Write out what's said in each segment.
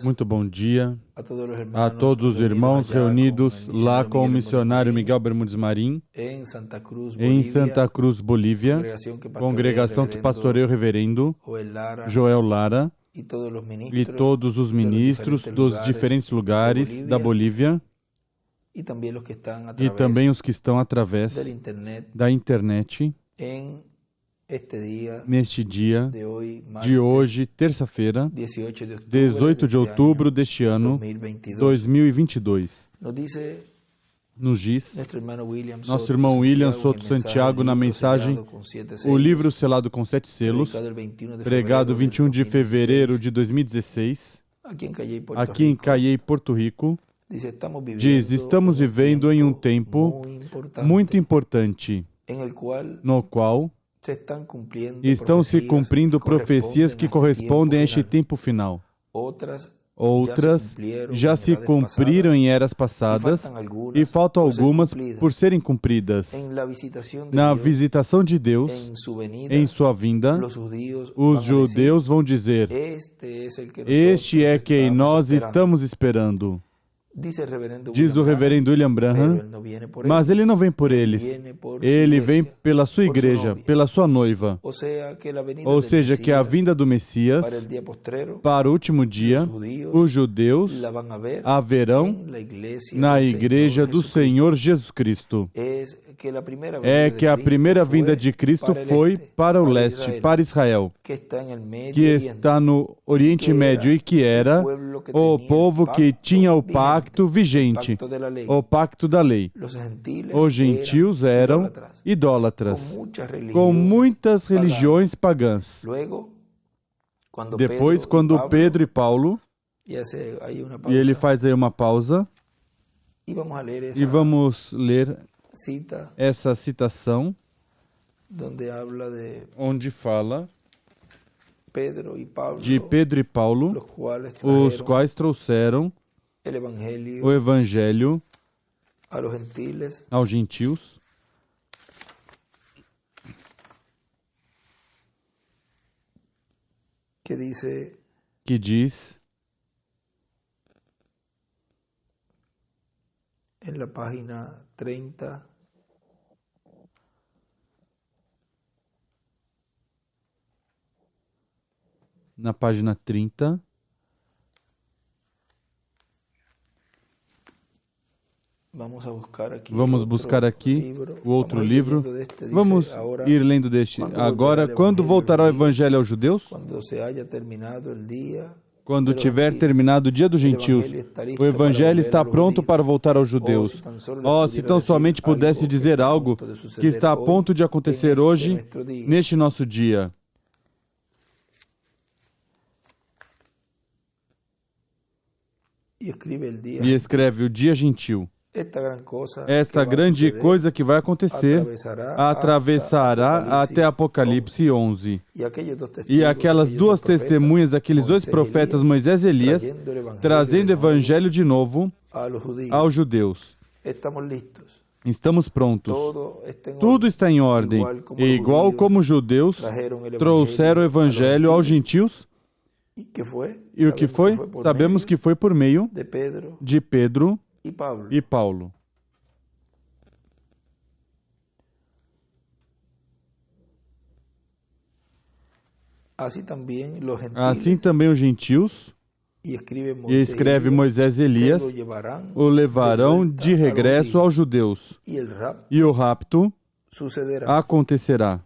Muito bom dia a todos os irmãos reunidos lá com o missionário Miguel Bermúdez Marim, em Santa Cruz, Bolívia, congregação que pastoreia o reverendo Joel Lara e todos os ministros dos diferentes lugares da Bolívia e também os que estão através da internet neste dia de hoje, terça-feira, 18 de outubro deste ano, 2022. Nos diz nosso irmão William Soto Santiago na mensagem O Livro Selado com 7 Selos, pregado 21 de fevereiro de 2016, aqui em Cayey, Porto Rico, diz: estamos vivendo em um tempo muito importante, no qual estão se cumprindo profecias que correspondem a este tempo final. Outras já se cumpriram em eras passadas e faltam algumas por serem cumpridas. Na visitação de Deus, em sua vinda, os judeus vão dizer: este é quem nós estamos esperando. Diz o reverendo William Branham, mas ele não vem por eles, ele vem pela sua igreja, pela sua noiva. Ou seja, que a vinda do Messias, para o último dia, os judeus a verão na igreja do Senhor Jesus Cristo. É que a primeira vinda de Cristo foi para o leste, para Israel, que está no Oriente Médio e que era o povo que tinha o pacto vigente, o pacto da lei. Os gentios eram idólatras, com muitas religiões pagãs. Depois, quando Pedro e Paulo, e ele faz aí uma pausa, e vamos ler essa citação, onde fala de Pedro e Paulo, os quais trouxeram o Evangelho aos gentios, que diz en la página 30, na página 30, vamos buscar aqui o outro livro. Vamos ir lendo deste. Agora, quando voltará o Evangelho aos judeus? Quando tiver terminado o dia dos gentios, o Evangelho está pronto para voltar aos judeus. Oh, se tão somente pudesse dizer algo que está a ponto de acontecer hoje, neste nosso dia. E escreve o dia gentil. Esta grande coisa que vai acontecer atravessará até Apocalipse 11. E aquelas duas testemunhas, aqueles dois profetas, Moisés e Elias, trazendo o Evangelho de novo aos judeus. Estamos prontos. Tudo está em ordem. E igual como os judeus trouxeram o Evangelho aos gentios, e o que foi? Sabemos que foi por meio de Pedro e Paulo. Assim também os gentios, e escreve Moisés e Elias, o levarão de regresso aos judeus, e o rapto acontecerá.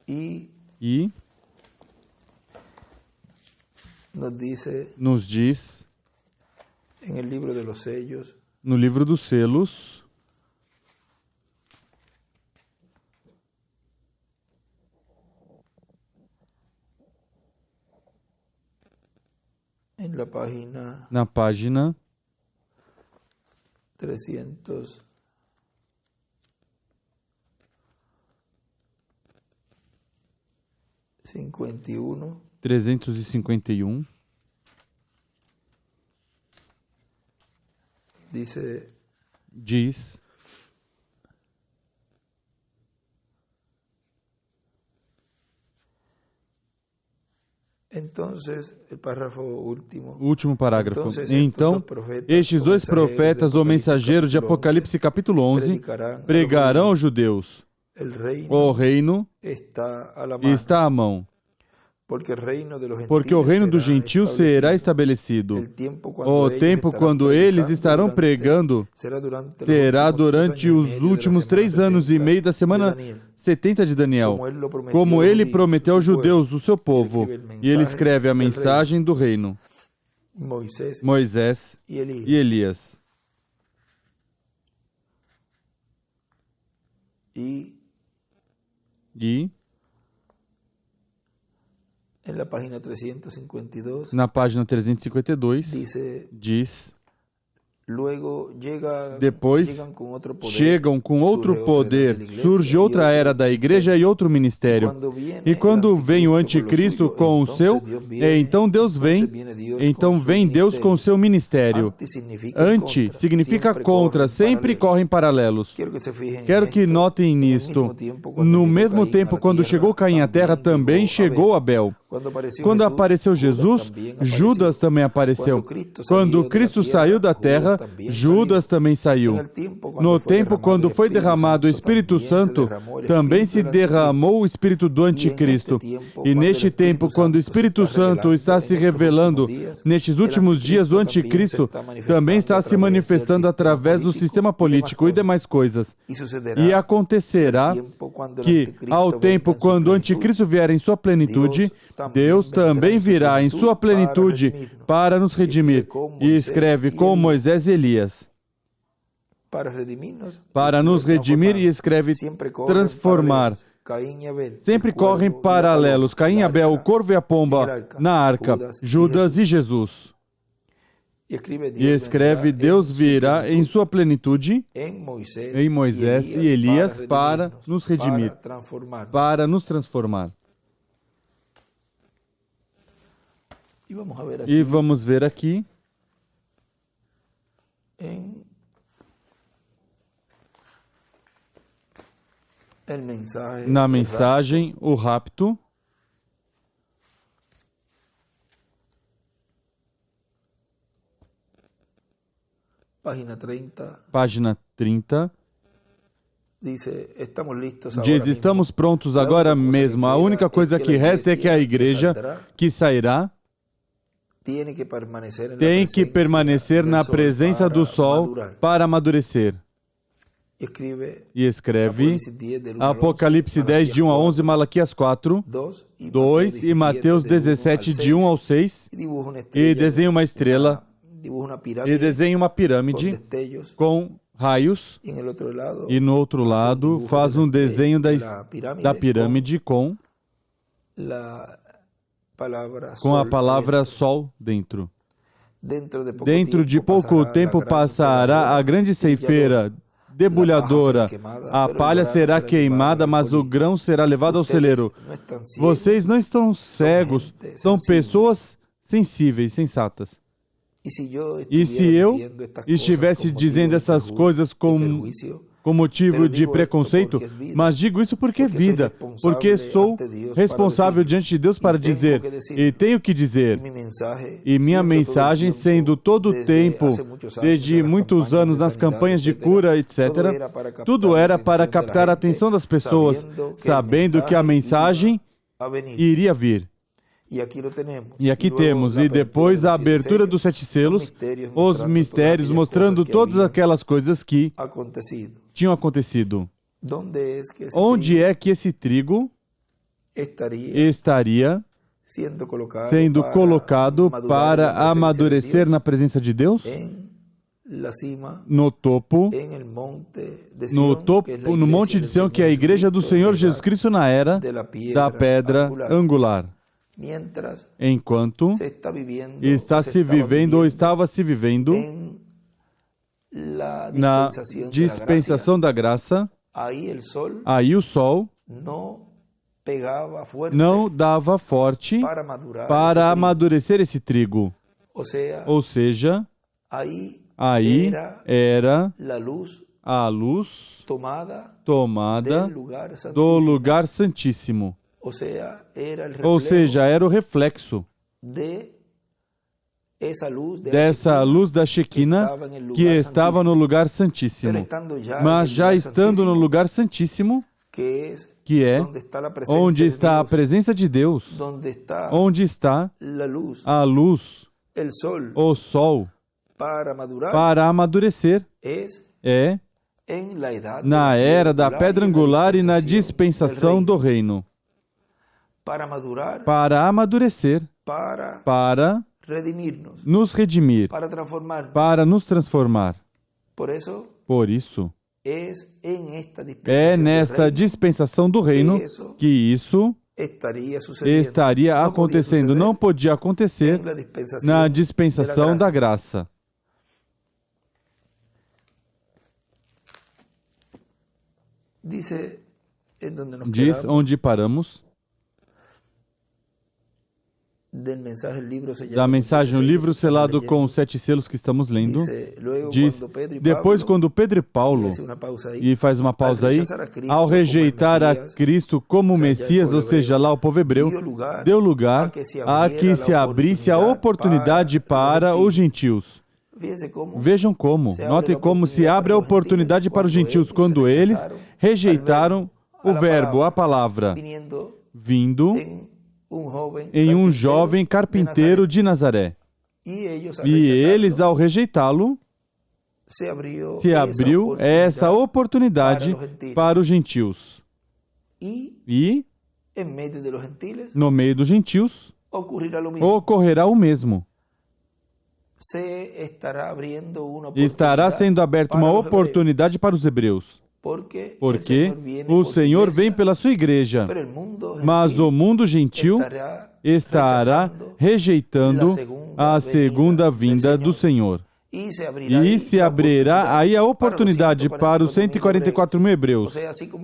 E nos diz no livro dos selos, na página 351, diz: O último parágrafo. Então, estes dois profetas ou mensageiros de Apocalipse capítulo 11 pregarão aos judeus: o reino está à mão, porque o reino dos gentios será estabelecido. O tempo quando eles estarão pregando será durante os últimos 3 anos e meio da semana 70 de Daniel, como ele prometeu aos judeus, o seu povo. E ele escreve a mensagem do reino. Moisés e Elias. E na página 352 diz: depois chegam com outro poder, surge outra era da igreja e outro ministério. E quando vem o anticristo com o seu, então vem Deus com o seu ministério. Anti significa contra, sempre correm paralelos. Quero que notem nisto. No mesmo tempo, quando chegou Caim à terra, também chegou Abel. Quando apareceu Jesus, Judas também apareceu. Quando Cristo saiu da terra, Judas também saiu. No tempo quando foi derramado o Espírito Santo, também se derramou o Espírito do Anticristo. E neste tempo, quando o Espírito Santo está se revelando, nestes últimos dias, o Anticristo também está se manifestando através do sistema político e demais coisas. E acontecerá que, ao tempo quando o Anticristo vier em sua plenitude, Deus também virá em sua plenitude para nos redimir. E escreve com Moisés e Elias. Para nos redimir, e escreve transformar. Sempre correm paralelos. Caim e Abel, o corvo e a pomba na arca, Judas e Jesus. E escreve: Deus virá em sua plenitude em Moisés e Elias para nos redimir, para nos transformar. E vamos ver aqui na mensagem o rapto. Página 30. Diz: estamos prontos agora mesmo. A única coisa que resta é que a igreja que sairá tem que permanecer na presença do sol para amadurecer. E escreve Apocalipse 10, de 1 a 11, Malaquias 4, 2 e Mateus 17, de 1 ao 6, e desenha uma estrela, e desenha uma pirâmide com raios, e no outro lado faz um desenho da pirâmide com a palavra sol dentro. Dentro de pouco tempo passará a grande ceifeira debulhadora. A palha será queimada, mas o grão será levado ao celeiro. Vocês não estão cegos, são pessoas sensíveis, sensatas. E se eu estivesse dizendo essas coisas com motivo de preconceito, mas digo isso porque é vida, porque sou responsável diante de Deus para dizer, e tenho que dizer. E minha mensagem, sendo todo o tempo, desde muitos anos nas campanhas de cura, etc., tudo era para captar a atenção das pessoas, sabendo que a mensagem iria vir. E aqui temos, e depois a abertura dos 7 selos, os mistérios mostrando todas aquelas coisas que tinham acontecido. Onde é que esse trigo estaria sendo colocado para amadurecer na presença de Deus? No topo, no monte de Sião, que é a igreja do Senhor Jesus Cristo na era da pedra angular. Enquanto está se vivendo ou estava se vivendo na dispensação da graça, aí o sol não dava forte para amadurecer esse trigo. Ou seja, aí era a luz tomada do lugar santíssimo. Ou seja, era o reflexo dessa luz da Shekinah que estava no lugar santíssimo. Mas já estando no lugar santíssimo, que é onde está a presença de Deus, onde está a luz, o sol, para amadurecer, é na era da pedra angular e na dispensação do reino. Para amadurecer, para nos redimir, para nos transformar. Por isso, é nessa dispensação do reino que isso estaria acontecendo. Não podia acontecer na dispensação da graça. Diz onde paramos. Da mensagem, o livro selado com os 7 selos que estamos lendo, diz, depois quando Pedro e Paulo, e faz uma pausa aí, ao rejeitar a Cristo como Messias, ou seja, lá o povo hebreu, deu lugar a que se abrisse a oportunidade para os gentios. Vejam como, notem como se abre a oportunidade para os gentios quando eles rejeitaram o verbo, a palavra, vindo em um jovem carpinteiro de Nazaré. E eles, ao rejeitá-lo, se abriu essa oportunidade para os gentios. E, no meio dos gentios, ocorrerá o mesmo. Estará sendo aberta uma oportunidade para os hebreus. Porque o Senhor vem pela sua igreja, mas o mundo gentil estará rejeitando a segunda vinda do Senhor. E se abrirá aí a oportunidade para os 144 mil hebreus.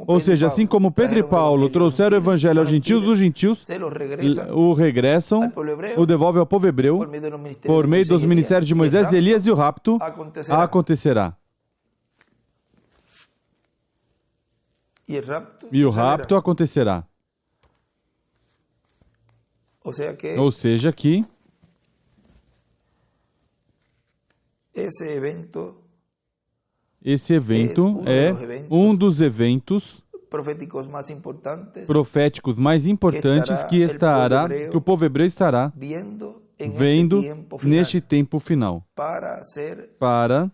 Ou seja, assim como Pedro e Paulo trouxeram o evangelho aos gentios, os gentios o regressam, o devolvem ao povo hebreu, por meio dos ministérios de Moisés, Elias, e o rapto acontecerá. E o rapto acontecerá. Ou seja, que esse evento é um dos eventos proféticos mais importantes que o povo hebreu estará vendo neste tempo final, para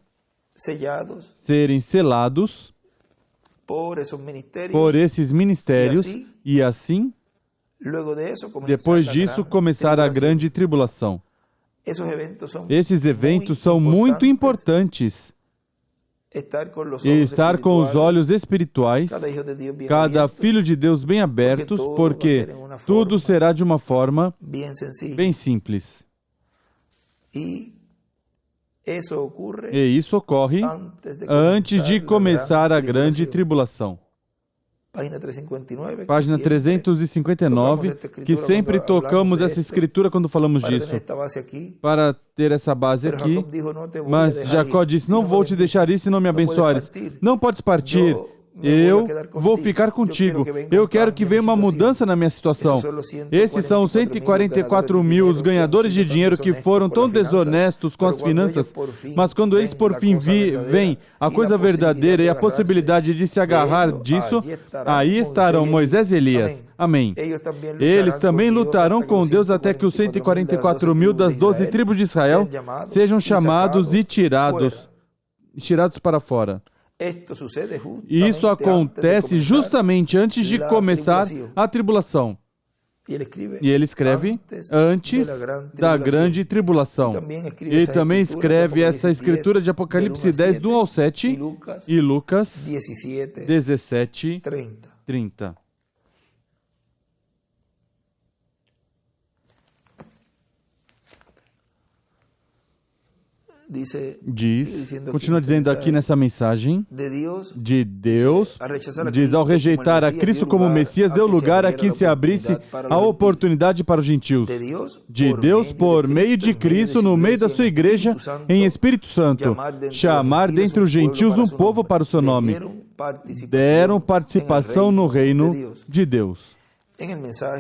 serem selados por esses ministérios, e assim, depois disso, começar a grande tribulação. Esses eventos são muito importantes. Estar com os olhos espirituais, cada filho de Deus bem abertos, porque tudo será de uma forma bem simples. E isso ocorre antes de começar a grande tribulação. Página 359, que sempre tocamos essa escritura quando falamos disso, para ter essa base aqui. Mas Jacó disse, não vou te deixar ir se não me abençoares. Não podes partir. Eu vou ficar contigo. Eu quero que venha uma mudança na minha situação. Esses são os 144 mil, os ganhadores de dinheiro que foram tão desonestos com as finanças, mas quando eles por fim veem a coisa verdadeira e a possibilidade de se agarrar disso, aí estarão Moisés e Elias. Amém. Eles também lutarão com Deus até que os 144 mil das 12 tribos de Israel sejam chamados e tirados para fora. Isso acontece justamente antes de começar a tribulação. E ele escreve antes da grande tribulação. Ele também escreve essa escritura de Apocalipse 10, do 1 ao 7 e Lucas 17, 30. Continua dizendo aqui nessa mensagem, de Deus, diz, ao rejeitar a Cristo como Messias, deu lugar a que se abrisse a oportunidade para os gentios. De Deus, por meio de Cristo, no meio da sua igreja, em Espírito Santo, chamar dentre os gentios um povo para o seu nome. Deram participação no reino de Deus.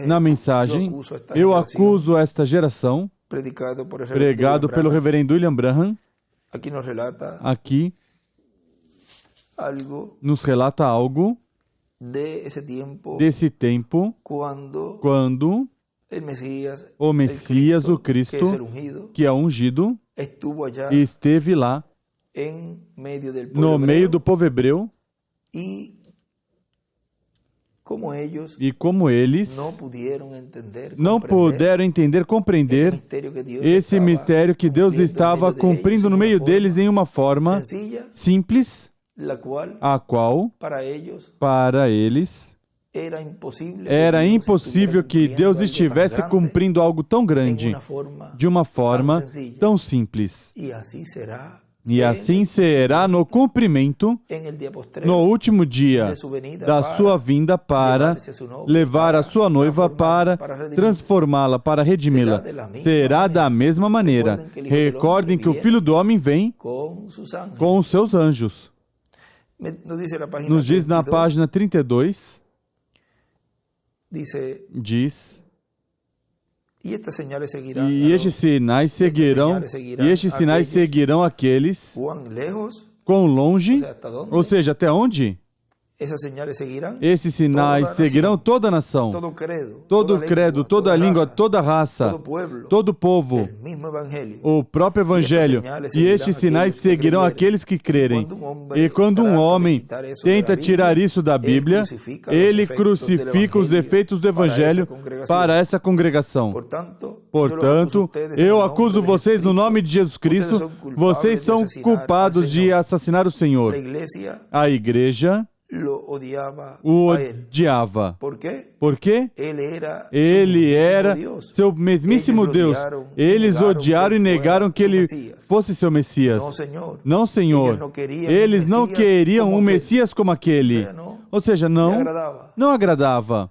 Na mensagem, eu acuso esta geração, pregado pelo reverendo William Branham, aqui nos relata algo desse tempo, quando o Messias, o Cristo, que é ungido, esteve lá, no meio do povo hebreu, e como eles não puderam entender, compreender esse mistério que Deus estava cumprindo no meio deles em uma forma simples, a qual, para eles, era impossível que Deus estivesse cumprindo algo tão grande de uma forma tão simples. E assim será no cumprimento, no último dia da sua vinda, para levar a sua noiva, para transformá-la, para redimi-la. Será da mesma maneira. Recordem que o Filho do Homem vem com os seus anjos. Nos diz na página 32, diz... E estes sinais seguirão aqueles quão longe, ou seja, até onde? Esses sinais seguirão toda a nação, todo credo, toda língua, toda raça, todo povo, o próprio Evangelho. E estes sinais seguirão aqueles que crerem. E quando um homem tenta tirar isso da Bíblia, ele crucifica os efeitos do Evangelho para essa congregação. Portanto, eu acuso vocês no nome de Jesus Cristo, vocês são culpados de assassinar o Senhor. A igreja o odiava. Por quê? Ele era seu mesmíssimo Deus. Eles odiaram e negaram que ele fosse seu Messias. Não, Senhor. Eles não queriam um Messias como aquele. Ou seja, não agradava.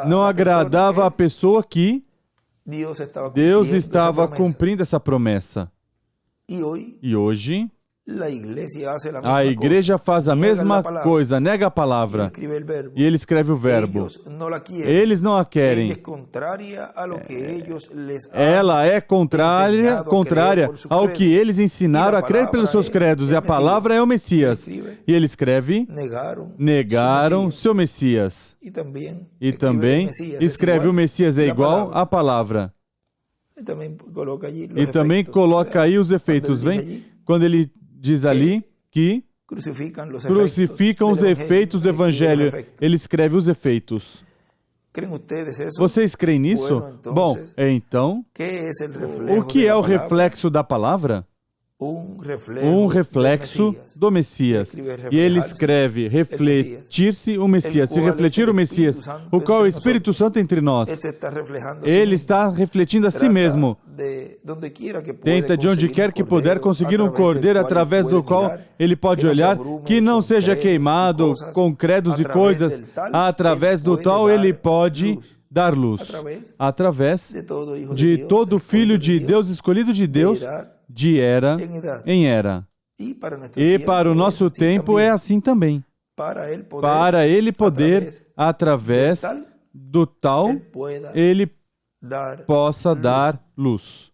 Não agradava a pessoa que Deus estava cumprindo essa promessa. E hoje, a igreja faz a mesma coisa, nega a palavra, e ele escreve o verbo. Eles não a querem. Ela é contrária ao que eles ensinaram a crer pelos seus credos, e a palavra é o Messias. E ele escreve, negaram seu Messias. E também escreve o Messias é igual à palavra. E também coloca aí os efeitos, vem? Quando ele diz ali que crucificam os efeitos do Evangelho. Ele escreve os efeitos. Vocês creem nisso? Bom, então, o que é o reflexo da palavra? Um reflexo do Messias. E ele escreve, refletir-se o Messias, se refletir o Messias, o qual é o Espírito Santo entre nós. Ele está refletindo a si mesmo. Tenta de onde quer que puder conseguir um cordeiro através do qual ele pode olhar, que não seja queimado com credos e coisas, através do tal ele pode dar luz. Através de todo filho de Deus, escolhido de Deus, de era em era. E para o nosso tempo é assim também. Para ele poder, através do tal, ele possa dar luz.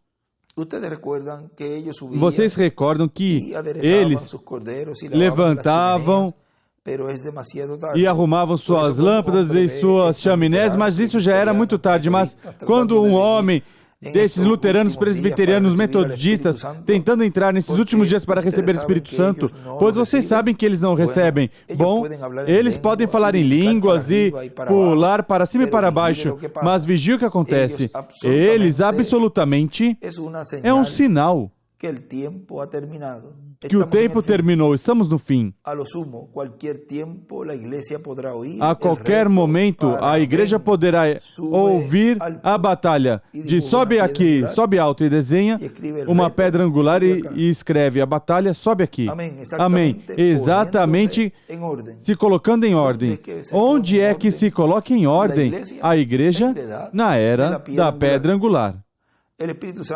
Vocês recordam que eles levantavam e arrumavam suas lâmpadas e suas chaminés, mas isso já era muito tarde. Mas quando um homem desses luteranos, presbiterianos, metodistas, tentando entrar nesses últimos dias para receber o Espírito Santo, pois vocês sabem que eles não recebem. Bom, eles podem falar em línguas e pular para cima e para baixo, mas vigia o que acontece. Eles absolutamente é um sinal que o tempo terminou, estamos no fim. A qualquer momento, a igreja poderá ouvir a batalha de sobe aqui, sobe alto, e desenha uma pedra angular e escreve a batalha, sobe aqui. Amém. Exatamente se colocando em ordem. Onde é que se coloca em ordem a igreja? Na era da pedra angular.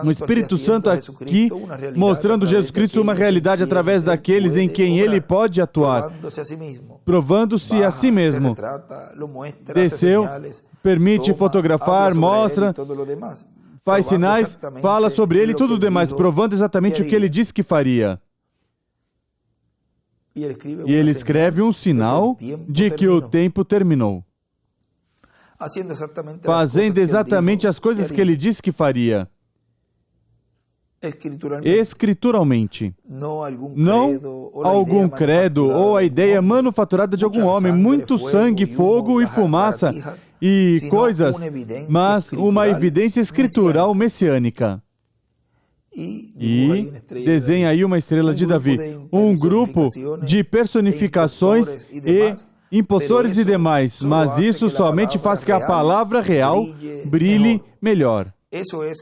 O Espírito Santo aqui mostrando Jesus Cristo uma realidade através daqueles em quem Ele pode atuar, provando-se a si mesmo. Desceu, permite fotografar, mostra, faz sinais, fala sobre Ele e tudo o demais, provando exatamente o que Ele disse que faria. E Ele escreve um sinal de que o tempo terminou, fazendo exatamente as coisas que Ele disse que faria. Escrituralmente, não algum credo ou a ideia manufaturada de algum homem, muito sangue, fogo e fumaça e coisas, mas uma evidência escritural messiânica. E desenha aí uma estrela de Davi, um grupo de personificações e impostores e demais, mas isso somente faz que a palavra real brilhe melhor.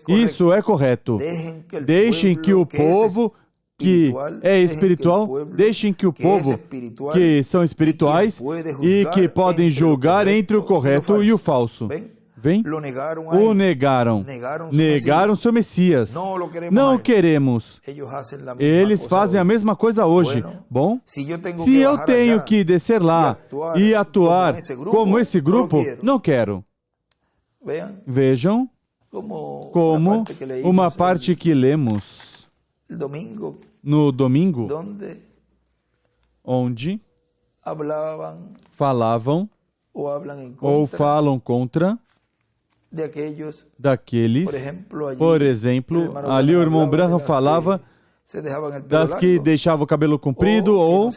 Isso é correto. Deixem que o povo que é espiritual, deixem que o povo que são espirituais e que podem julgar entre o correto e o falso. Vem? O negaram. Negaram seu Messias. Não o queremos. Eles fazem a mesma coisa hoje. Bom, se eu tenho que descer lá e atuar como esse grupo, não quero. Vejam como uma parte que lemos no domingo, onde falavam ou falam contra daqueles, por exemplo, ali o irmão Branham falava das que deixavam o cabelo comprido ou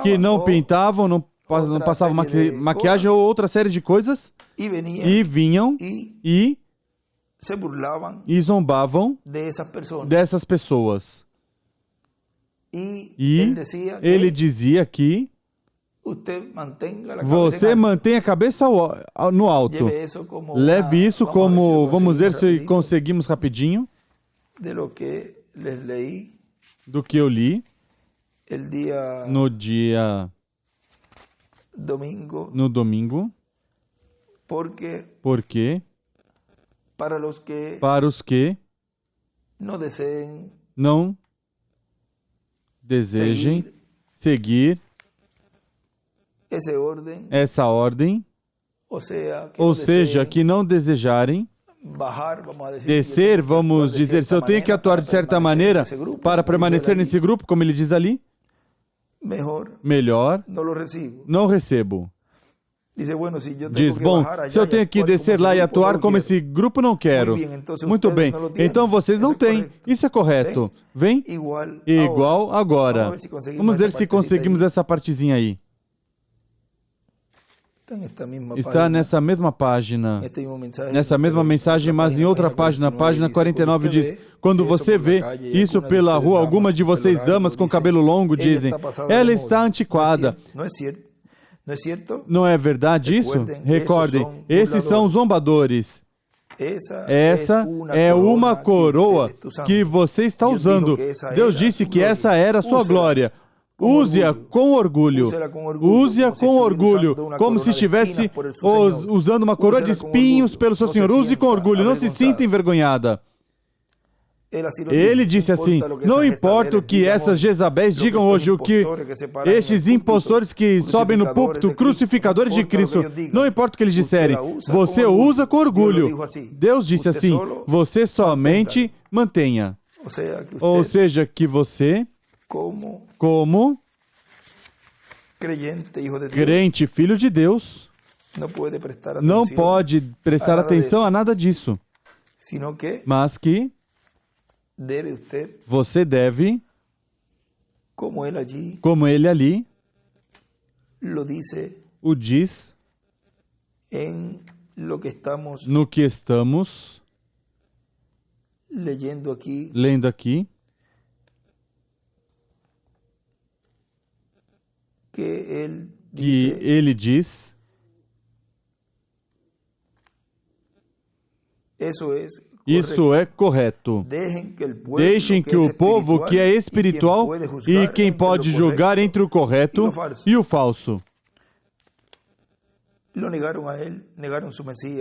que não pintavam, não passavam maquiagem ou outra série de coisas e vinham e zombavam dessas pessoas. E ele dizia que você mantém a cabeça no alto. Leve isso como, vamos ver se conseguimos rapidinho, do que eu li no domingo, porque para os que não desejem seguir essa ordem, ou seja, que não desejarem descer, vamos dizer, se eu tenho que atuar de certa maneira para permanecer nesse grupo, como ele diz ali, melhor não recebo. Diz, bom, se eu tenho que descer lá e atuar como esse grupo, não quero. Muito bem, então vocês não têm. Isso é correto. Vem? Igual agora. Vamos ver se conseguimos essa partezinha aí. Está nessa mesma página, nessa mesma mensagem, mas em outra página, página 49 diz, quando você vê isso pela rua, alguma de vocês damas com cabelo longo dizem, ela está antiquada. Não é verdade isso? Recordem, esses são zombadores. Essa é uma coroa que você está usando. Deus disse que essa era a sua glória. Use-a com orgulho. Use-a com orgulho, como se estivesse usando uma coroa de espinhos pelo seu Senhor. Use com orgulho, não se sinta envergonhada. Ele disse assim, não importa o que essas Jezabéis digam hoje, o que estes impostores que sobem no púlpito, crucificadores de Cristo, não importa o que eles disserem, você usa com orgulho. Deus disse assim, você somente mantenha. Ou seja, que você, como crente, filho de Deus, não pode prestar atenção a nada disso, mas que você deve, como ele ali o diz, no que estamos lendo aqui, que ele diz, isso é correto. Deixem que o povo que é espiritual e quem pode julgar entre o correto e o falso.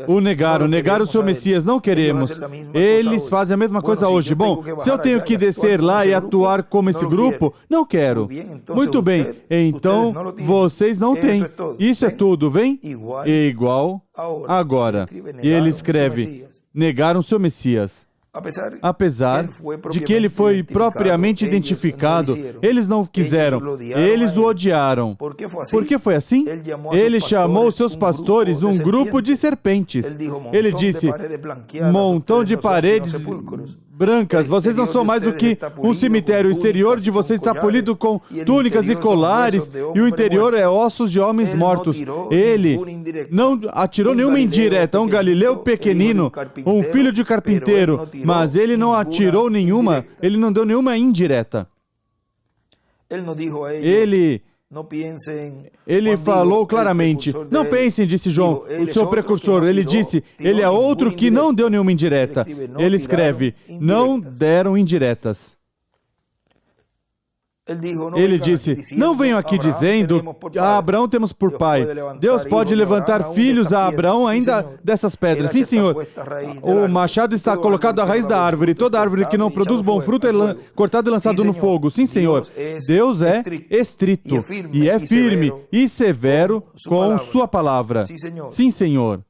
O negaram seu Messias, não queremos. Eles fazem a mesma coisa hoje. Bom, se eu tenho que descer lá e atuar como esse grupo, não quero. Muito bem, então vocês não têm. Isso é tudo, vem? Igual agora. E ele escreve, negaram seu Messias. Apesar de que ele foi propriamente identificado, eles não quiseram, eles o odiaram. Por que foi assim? Ele chamou seus pastores um grupo de serpentes. Ele disse, montão de paredes brancas, vocês não são mais do que um cemitério. O exterior de vocês está polido com túnicas e colares, e o interior é ossos de homens mortos. Ele não atirou nenhuma indireta, um galileu pequenino, um filho de carpinteiro, mas ele não atirou nenhuma, ele não deu nenhuma indireta. Ele falou claramente, não pensem, disse João, o seu precursor. Ele disse, ele é outro que não deu nenhuma indireta. Ele escreve, não deram indiretas. Ele disse, não venham aqui dizendo, a Abraão temos por pai. Deus pode levantar filhos a Abraão ainda dessas pedras. Sim, Senhor. O machado está colocado à raiz da árvore. Toda árvore que não produz bom fruto é cortada e lançada no fogo. Sim, Senhor. Deus é estrito e é firme e severo com sua palavra. Sim, Senhor.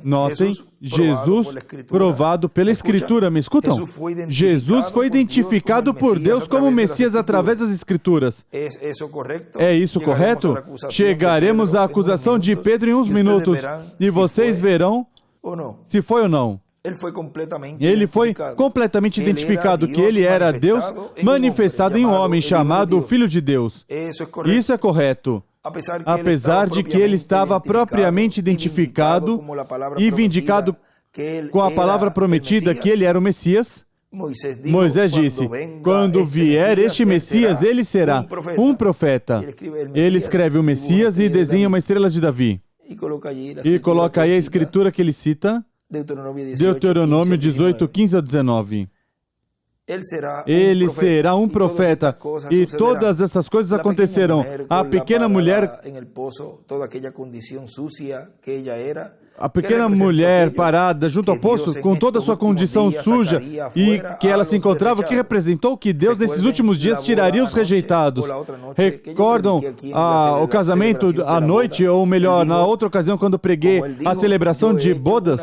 Notem, Jesus provado pela Escritura. Me escutam? Jesus foi identificado por Deus como Messias através das Escrituras. É isso correto? Chegaremos à acusação de Pedro em uns minutos e vocês verão se foi ou não. Ele foi completamente identificado que ele era Deus manifestado em um homem chamado Filho de Deus. Isso é correto. Apesar de que ele estava propriamente identificado e vindicado com a palavra prometida que ele era o Messias, Moisés disse, quando vier este Messias, ele será um profeta. Ele escreve o Messias e desenha uma estrela de Davi. E coloca aí a escritura que ele cita, Deuteronômio 18, 15 a 19. Ele será um profeta, e todas essas coisas acontecerão. A pequena mulher A pequena mulher parada junto ao poço, com toda a sua condição suja e que ela se encontrava, que representou que Deus, nesses últimos dias, tiraria os rejeitados. Recordam o casamento à noite, ou melhor, na outra ocasião, quando preguei a celebração de bodas,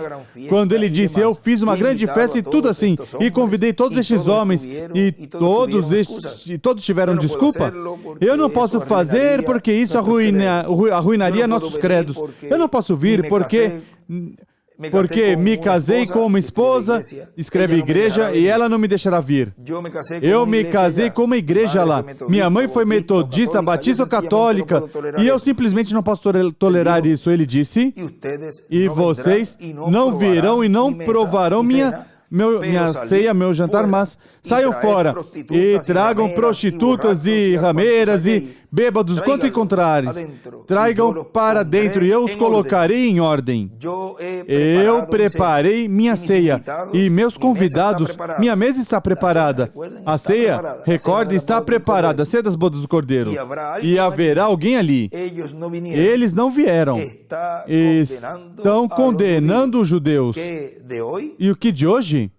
quando ele disse, eu fiz uma grande festa e tudo assim, e convidei todos estes homens, e todos tiveram desculpa. Eu não posso fazer porque isso arruinaria nossos credos. Eu não posso vir porque me casei com uma esposa, escreve igreja, e ela não me deixará vir. Eu me casei com uma igreja lá. Minha mãe foi metodista, batista ou católica, e eu simplesmente não posso tolerar isso. Ele disse, e vocês não virão e não provarão minha ceia, meu jantar, mas saiam fora e tragam prostitutas e rameiras e bêbados quanto encontrares. Tragam para dentro e eu os colocarei em ordem. Eu preparei minha ceia e meus convidados, minha mesa está preparada. A ceia, recorde, está preparada, a ceia das bodas do Cordeiro. E haverá alguém ali. Eles não vieram. Estão condenando os judeus. E o que de hoje?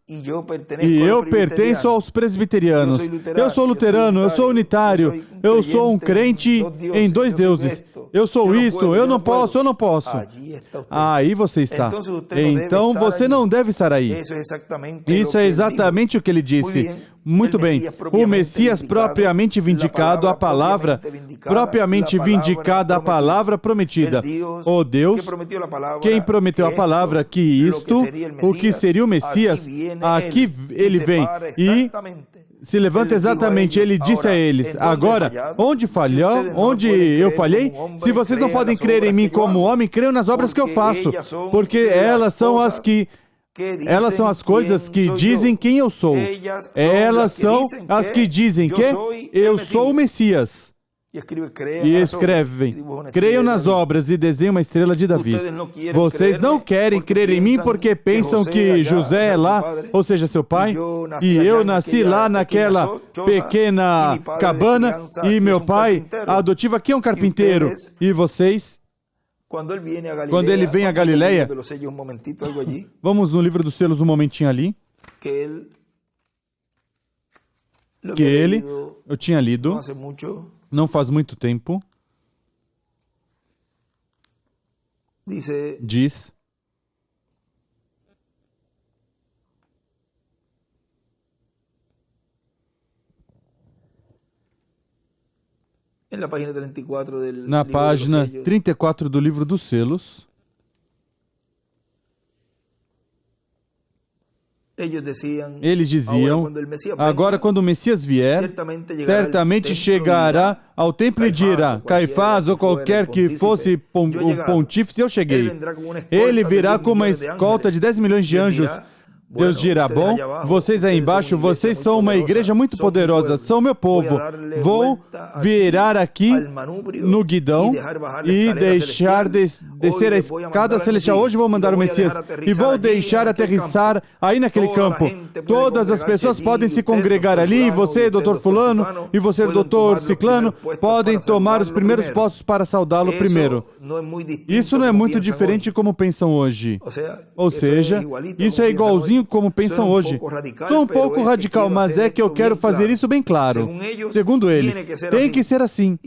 E eu pertenço aos presbiterianos. Eu sou luterano, eu sou unitário, eu sou um crente em dois deuses. Eu sou isto, eu não posso. Aí você está. Então você não deve estar aí. Isso é exatamente o que ele disse. Muito bem. O Messias propriamente vindicado, a palavra propriamente vindicada, a palavra prometida. O Deus, quem prometeu a palavra, que isto, o que seria o Messias, aqui ele vem e se levanta exatamente. Ele disse a eles, agora, onde eu falhei? Se vocês não podem crer em mim como homem, creiam nas obras que eu faço, porque elas são as coisas que dizem quem eu sou. Elas são as que dizem que eu sou o Messias. E escrevem, creiam nas obras e desenham uma estrela de Davi. Vocês não querem crer em mim porque pensam que José é lá, ou seja, seu pai, e eu nasci lá naquela pequena cabana, e meu pai adotivo aqui é um carpinteiro. E vocês Quando ele vem a Galileia, vamos no livro dos selos um momentinho ali, que ele, eu tinha lido, não faz muito tempo, diz, na página 34 do livro dos selos, eles diziam, agora quando o Messias vier, certamente chegará ao templo e dirá, Caifás ou qualquer que fosse o pontífice, eu cheguei. Ele virá com uma escolta de 10 milhões de anjos. Deus dirá, bom, vocês aí embaixo, vocês são uma igreja muito poderosa, são meu povo. Vou virar aqui no guidão e deixar descer a escada celestial. Hoje vou mandar o Messias e vou deixar aterrissar aí naquele campo. Todas as pessoas podem se congregar ali, e você, doutor fulano, e você, doutor ciclano, podem tomar os primeiros postos para saudá-lo primeiro. Isso não é muito diferente como pensam hoje. Ou seja, isso é igualzinho como pensam hoje. Sou um pouco radical, mas é que eu quero fazer isso bem claro. Segundo eles, tem que ser assim.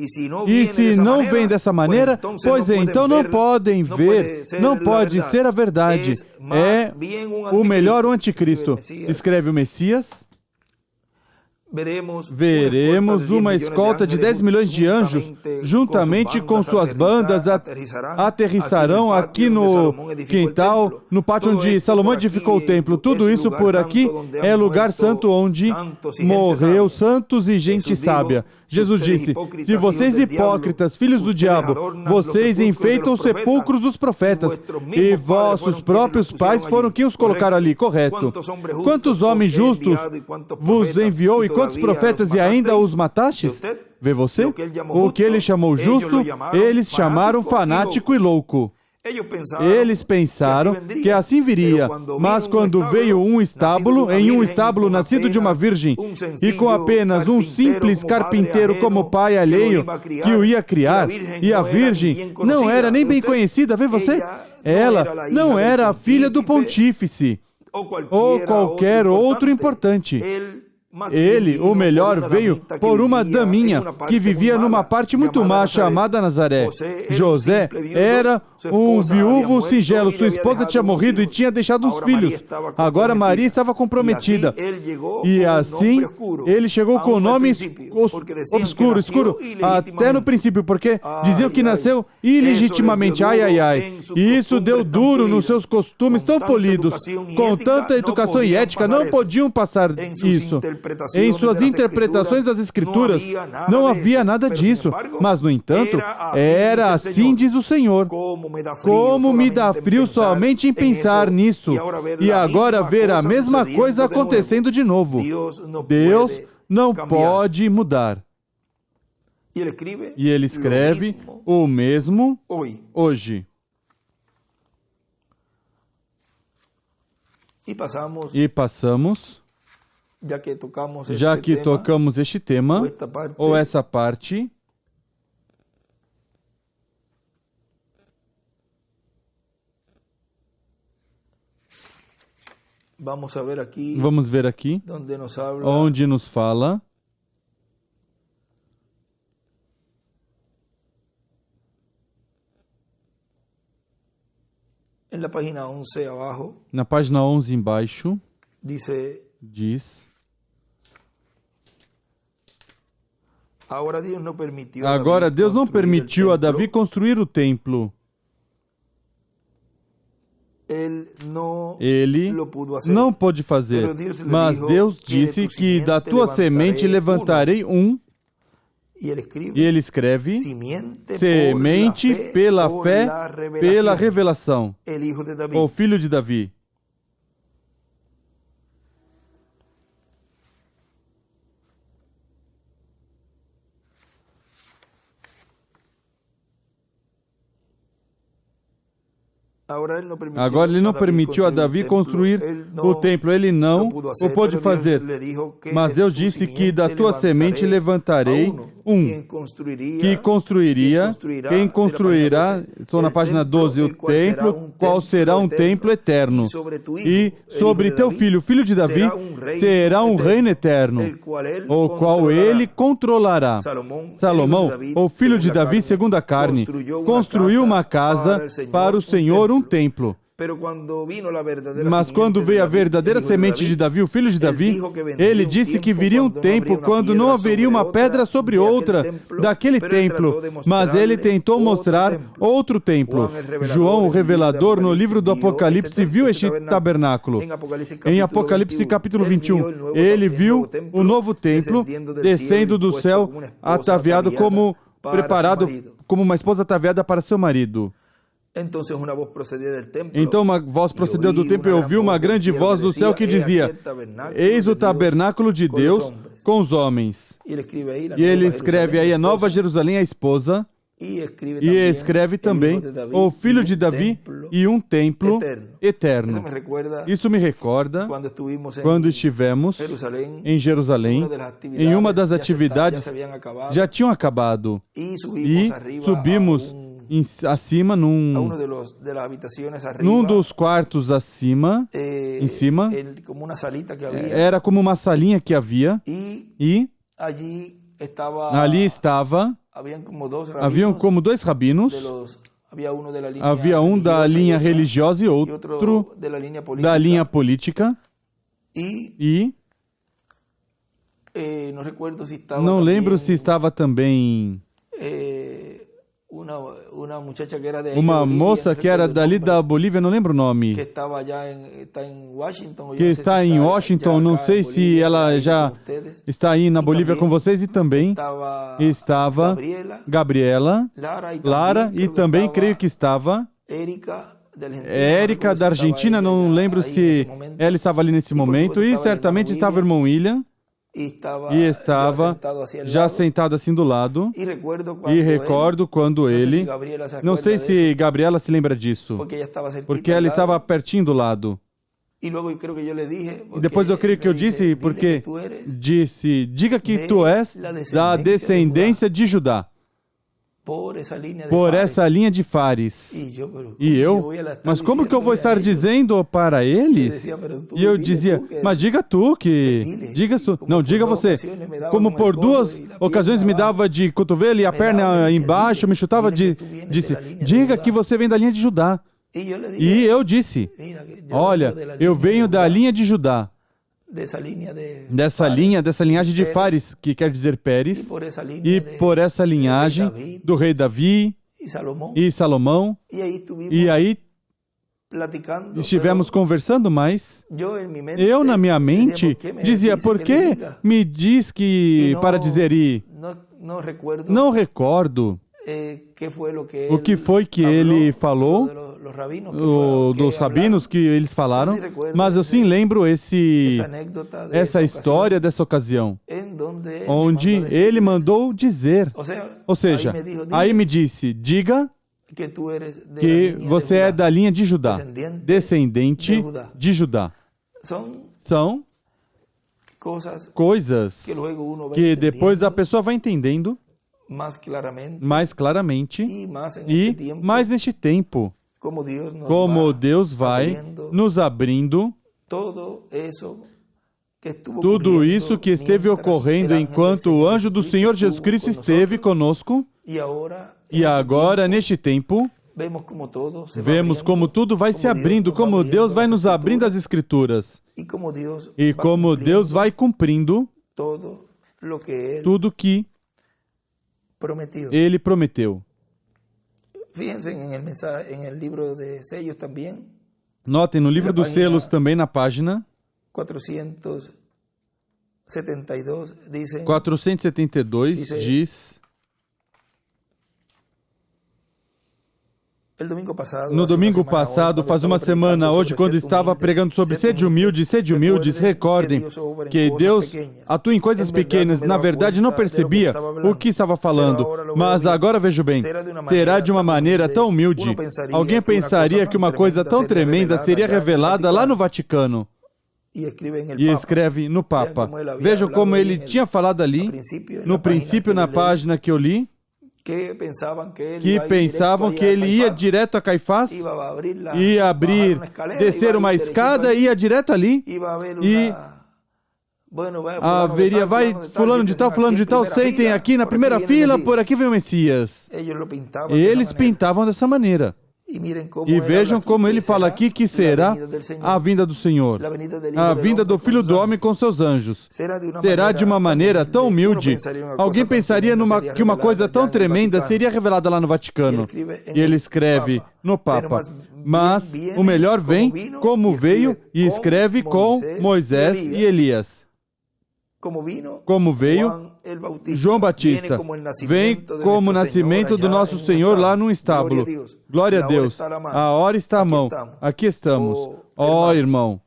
E se não vem dessa maneira, pois é, então não podem ver, não pode ser a verdade. É o melhor o anticristo. Escreve o Messias. Veremos uma escolta de 10 milhões de anjos, juntamente com suas bandas, aterrissarão aqui no quintal, no pátio onde Salomão edificou o templo. Tudo isso por aqui é lugar santo onde morreu santos e gente sábia. Jesus disse, se vocês hipócritas, filhos do diabo, vocês enfeitam os sepulcros dos profetas, e vossos próprios pais foram quem os colocaram ali, correto? Quantos homens justos vos enviou e quantos profetas e ainda os matastes? Vê você? O que ele chamou justo, eles chamaram fanático e louco. Eles pensaram que assim viria, mas quando veio em um estábulo nascido de uma virgem, e com apenas um simples carpinteiro como pai alheio que o ia criar, e a virgem não era nem bem conhecida, vê você? Ela não era a filha do pontífice, ou qualquer outro importante. Ele, o melhor, veio por uma daminha que vivia numa parte muito má chamada Nazaré. José era um viúvo singelo, sua esposa tinha morrido e tinha deixado uns filhos. Agora Maria estava comprometida. E assim, ele chegou com o nome obscuro, escuro, até no princípio, porque diziam que nasceu ilegitimamente, ai, ai, ai. E isso deu duro nos seus costumes tão polidos, com tanta educação e ética, não podiam passar isso. Em suas interpretações das Escrituras, não havia nada disso. Mas, no entanto, era assim, diz o Senhor. Como me dá frio somente em pensar nisso. E agora ver a mesma coisa acontecendo de novo. Deus não pode mudar. E ele escreve o mesmo hoje. E passamos, já que tocamos este tema, ou essa parte, vamos ver aqui, onde nos fala, na página 11 embaixo, diz, agora Deus não permitiu a Davi construir o templo. Ele não pôde fazer, mas Deus disse que da tua semente levantarei um, e ele escreve, semente pela fé, pela revelação, o filho de Davi. Agora ele não permitiu a Davi construir o templo. Ele não o pôde fazer. Mas Deus disse que da tua semente levantarei um que construiria, quem construirá, estou na página 12, o templo, qual será um templo eterno. E sobre teu filho, filho de Davi, será um reino eterno, o qual ele controlará. Salomão, o filho de Davi, segundo a carne, construiu uma casa para o Senhor, um templo. Mas quando veio a verdadeira semente de Davi, o filho de Davi, ele disse que viria um tempo quando não haveria uma pedra sobre outra daquele templo, mas ele tentou mostrar outro templo. João, o revelador, no livro do Apocalipse, viu este tabernáculo. Em Apocalipse capítulo 21, ele viu o novo templo descendo do céu, ataviado como preparado, como uma esposa ataviada para seu marido. Então uma voz procedeu do templo e ouviu uma grande voz do céu que dizia: Eis o tabernáculo de Deus com os homens. E ele escreve aí a Nova Jerusalém, a esposa, e escreve também o filho de Davi e um templo eterno. Isso me recorda quando estivemos em Jerusalém, em uma das atividades já tinham acabado, e subimos acima, num dos quartos acima, em cima, era como uma salinha que havia, e ali estava, haviam como dois rabinos, havia um da linha religiosa e outro da linha política, e não lembro se estava também uma moça que era dali da Bolívia, não lembro o nome, que está em Washington, não sei se ela já está aí na Bolívia com vocês, e também estava Gabriela, Lara, e também creio que estava Érica da Argentina, não lembro se ela estava ali nesse momento, e certamente estava o irmão William, e estava já sentado assim do lado, e recordo quando ele, não sei se Gabriela se lembra disso, porque ela estava pertinho do lado. E depois eu creio que eu disse, porque disse, diga que tu és da descendência de Judá, por essa linha de Fares. E eu, mas como que eu vou estar dizendo para eles? E eu dizia, mas diga tu que... Não, diga você. Como por duas ocasiões me dava de cotovelo e a perna embaixo, me chutava, disse, diga que você vem da linha de Judá. E eu disse, olha, eu venho da linha de Judá. Dessa linhagem de Fares, que quer dizer Pérez, e por essa linhagem do rei Davi e Salomão, e aí estivemos conversando, mas eu na minha mente dizia, por que me diz que para dizer e não recordo o que foi que ele falou, dos rabinos que eles falaram, mas eu sim lembro essa história dessa ocasião, onde ele mandou dizer, ou seja, aí me disse, diga que você é da linha de Judá, descendente de Judá. São coisas que depois a pessoa vai entendendo mais claramente, e mais neste tempo, como Deus vai nos abrindo tudo isso que esteve ocorrendo enquanto o anjo do Senhor Jesus Cristo esteve conosco, e agora, neste tempo, vemos como tudo vai se abrindo, como Deus vai nos abrindo as Escrituras, e como Deus vai cumprindo tudo que Ele prometeu. Notem no livro dos selos também, na página 472, diz: No domingo passado, faz uma semana, hoje, quando estava pregando sobre sede humildes, recordem que Deus atua em coisas pequenas. Na verdade, não percebia o que estava falando, mas agora vejo bem, será de uma maneira tão humilde. Alguém pensaria que uma coisa tão tremenda seria revelada lá no Vaticano. E escreve no Papa. Vejam como ele tinha falado ali, no princípio, na página que eu li, que pensavam que ele ia direto a Caifás, ia abrir, descer uma escada, ia direto ali, e haveria, vai, fulano de tal, sentem aqui na primeira fila, por aqui vem o Messias. Eles pintavam dessa maneira. E vejam como ele fala aqui que será a vinda do Senhor, a vinda do Filho do Homem com seus anjos. Será de uma maneira tão humilde. Alguém pensaria que uma coisa tão tremenda seria revelada lá no Vaticano. E ele escreve no Papa. Mas o melhor vem como veio e escreve com Moisés e Elias. Como veio João Batista, vem como o nascimento do nosso Senhor lá num estábulo. Glória a Deus. A hora está à mão. Aqui estamos. Ó, irmão.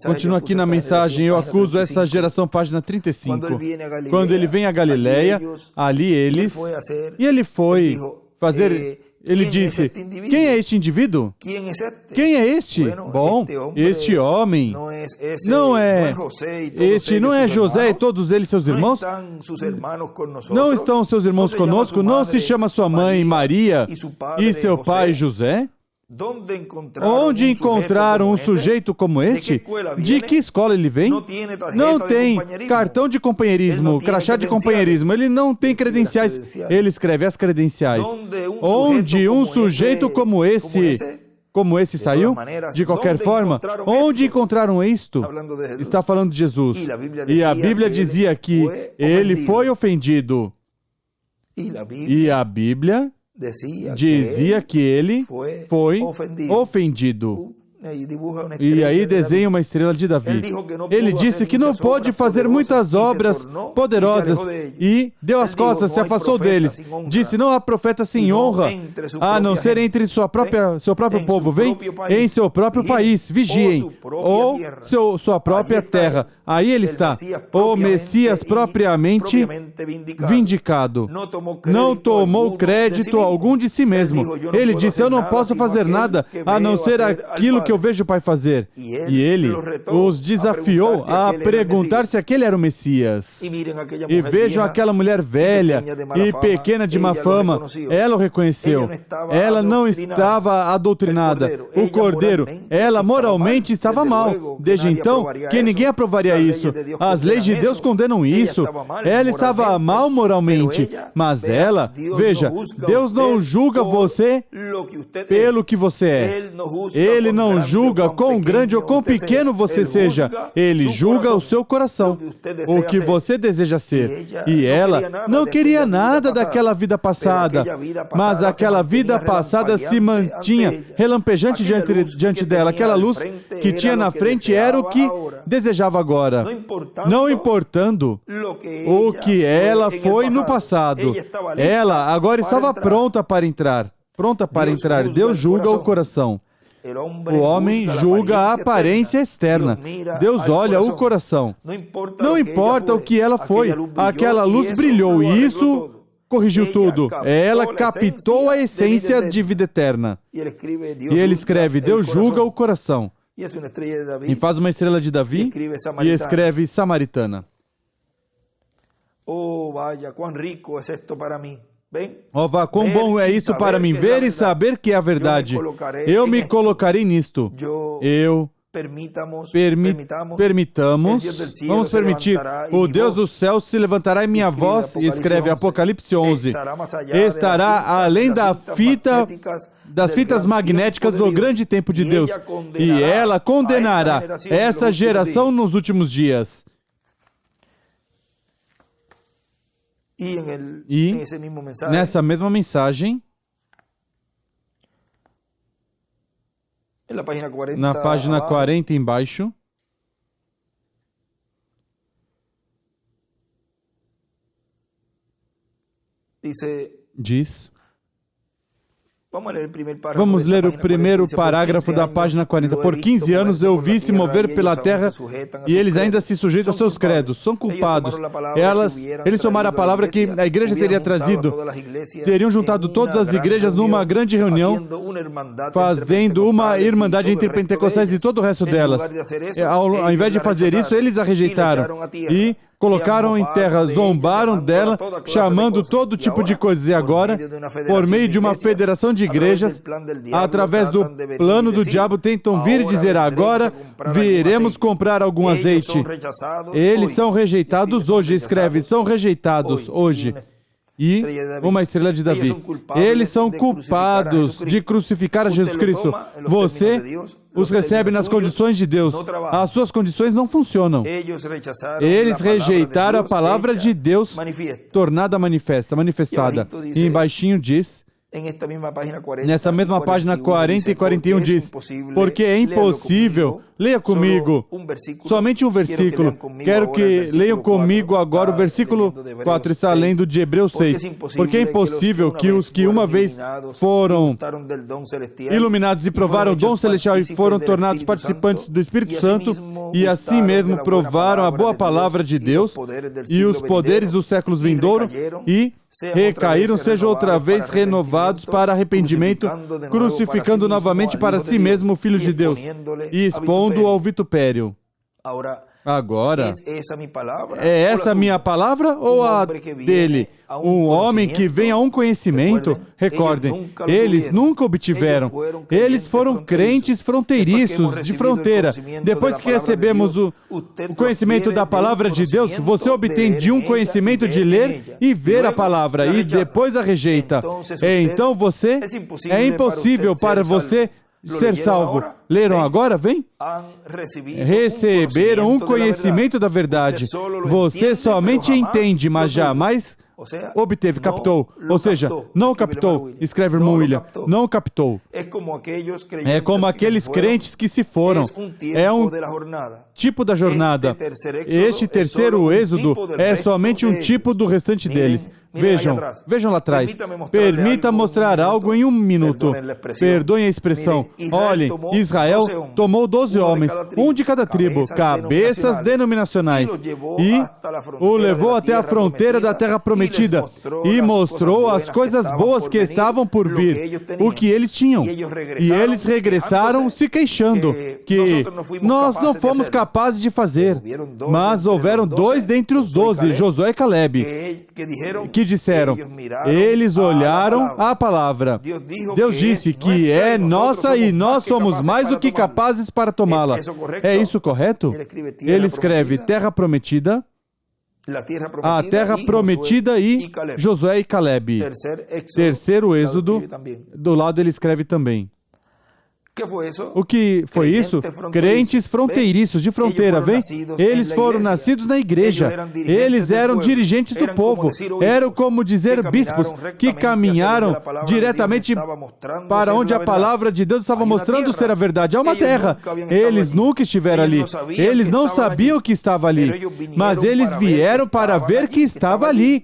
Continua aqui na mensagem. Eu acuso essa geração, página 35. Quando ele vem a Galileia, ali eles... E ele foi fazer... Ele disse, quem é este indivíduo? Quem é este? Bom, este homem não é José e todos eles seus irmãos? Não estão seus irmãos conosco? Não se chama sua mãe Maria e seu pai José? Onde encontraram um sujeito como este? De que escola ele vem? Não tem cartão de companheirismo, crachá de companheirismo, ele não tem credenciais. Ele escreve as credenciais. Onde um sujeito como esse saiu? De qualquer forma, onde encontraram isto? Está falando de Jesus. E a Bíblia dizia que ele foi ofendido. E a Bíblia dizia que ele foi ofendido. E aí desenha uma estrela de Davi. Ele disse que não pôde fazer muitas obras poderosas e deu as costas, se afastou deles. Disse, não há profeta sem honra, a não ser entre seu próprio povo. Vem em seu próprio país, vigiem, ou sua própria terra. Aí ele está, o Messias propriamente vindicado. Não tomou crédito algum de si mesmo. Ele disse, eu não posso fazer nada a não ser aquilo que eu vejo o Pai fazer. E ele os desafiou a perguntar se aquele era o Messias. E vejam aquela mulher velha e pequena de má fama. Ela o reconheceu. Ela não estava adoctrinada. O Cordeiro, ela moralmente estava mal. Desde então, que ninguém aprovaria isso. As leis de Deus condenam isso. Ela estava mal moralmente. Mas ela, veja, Deus não julga você pelo que você é. Ele não julga quão grande ou quão pequeno você seja. Ele julga o seu coração, o que você deseja ser. E ela não queria nada daquela vida passada, mas aquela vida passada se mantinha relampejante diante dela. Aquela luz que tinha na frente era o que desejava agora, não importando o que ela foi no passado. Ela agora estava pronta para entrar. Deus julga o coração. O homem julga a aparência externa. Deus olha o coração. Não importa o que ela foi, aquela luz brilhou e isso corrigiu tudo. Ela captou a essência de vida eterna. E ele escreve, Deus julga o coração. E faz uma estrela de Davi e escreve Samaritana. Oh, vaya, quão rico é isto para mim. Ó, vá, quão bom é isso para mim, ver e saber que é a verdade. Eu me colocarei nisto. Permitamos, vamos permitir, o Deus do céu se levantará em minha voz, e escreve Apocalipse 11, estará além das fitas magnéticas do grande tempo de Deus, e ela condenará essa geração nos últimos dias. E nessa mesma mensagem, na página 40 embaixo, diz, Vamos ler o primeiro parágrafo da página 40. Por 15 anos eu vi se mover pela terra e eles ainda se sujeitam aos seus credos. São culpados. Eles tomaram a palavra que a igreja teria trazido. Teriam juntado todas as igrejas numa grande reunião, fazendo uma irmandade entre pentecostais e todo o resto delas. Ao invés de fazer isso, eles a rejeitaram e colocaram em terra, zombaram dela, chamando todo tipo de coisas. E agora, por meio de uma federação de igrejas, através do plano do diabo, tentam vir e dizer: agora viremos comprar algum azeite. Eles são rejeitados hoje, escreve, são rejeitados hoje. E uma estrela de Davi. Eles são culpados de crucificar a Jesus Cristo. Você os recebe nas condições de Deus. As suas condições não funcionam. Eles rejeitaram a palavra de Deus tornada manifestada. E embaixinho diz, nessa mesma página 40 e 41 diz: porque é impossível, leia comigo, somente um versículo, quero que leiam comigo agora o versículo 4, está lendo de Hebreus 6, porque é impossível que os que uma vez foram iluminados e provaram o dom celestial e foram tornados participantes do Espírito Santo e assim mesmo provaram a boa palavra de Deus e os poderes dos séculos vindouros e recaíram, sejam outra vez renovados para arrependimento, crucificando novamente para si mesmo o Filho de Deus e expondo-o ao vitupério. Agora, é essa a minha palavra ou a dele? Um homem que vem a um conhecimento, recordem, eles nunca obtiveram. Eles foram crentes fronteiriços, de fronteira. Depois que recebemos o conhecimento da palavra de Deus, você obtém de um conhecimento de ler e ver a palavra, e depois a rejeita. Então você, é impossível para você ser salvo. Leram agora? Vem? Receberam um conhecimento da verdade. Você somente entende, mas jamais obteve, captou. Ou seja, não captou. Escreve irmão William. Não captou. É como aqueles crentes que se foram. É um tipo da jornada. Este terceiro êxodo é somente um tipo do restante deles. Vejam lá atrás. Permita mostrar algo em um minuto. Perdoem a expressão. Olhem, Israel tomou 12 homens, um de cada tribo, cabeças denominacionais, e o levou até a fronteira da terra prometida e mostrou as coisas boas que estavam por vir, o que eles tinham. E eles regressaram se queixando que nós não fomos capazes de fazer. Mas houveram dois dentre os 12, Josué e Caleb, que disseram, eles olharam a palavra. Deus disse que é nossa e nós somos mais do que capazes para tomá-la. É isso correto? Ele escreve terra prometida, a terra prometida e Josué e Caleb. Terceiro êxodo, do lado ele escreve também. O que foi isso? Crentes fronteiriços, de fronteira, vem? Eles foram nascidos na igreja. Eles eram dirigentes do povo. Eram, como dizer, bispos, que caminharam diretamente para onde a palavra de Deus estava mostrando ser a verdade. Há uma terra. Eles nunca estiveram ali. Eles não sabiam que estava ali. Mas eles vieram para ver que estava ali,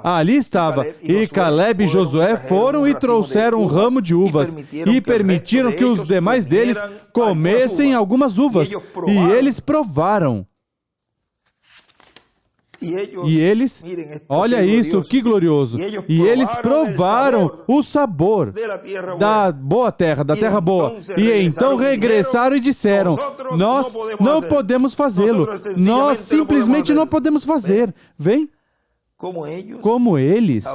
Ali estava. E Caleb e Josué foram e trouxeram um ramo de uvas e permitiram que os demais deles comessem algumas uvas. E eles provaram. E eles, olha isso, que glorioso. E eles provaram o sabor da boa terra, da terra boa. E então regressaram e disseram, nós não podemos fazê-lo. Nós simplesmente não podemos fazer. Vem? Como eles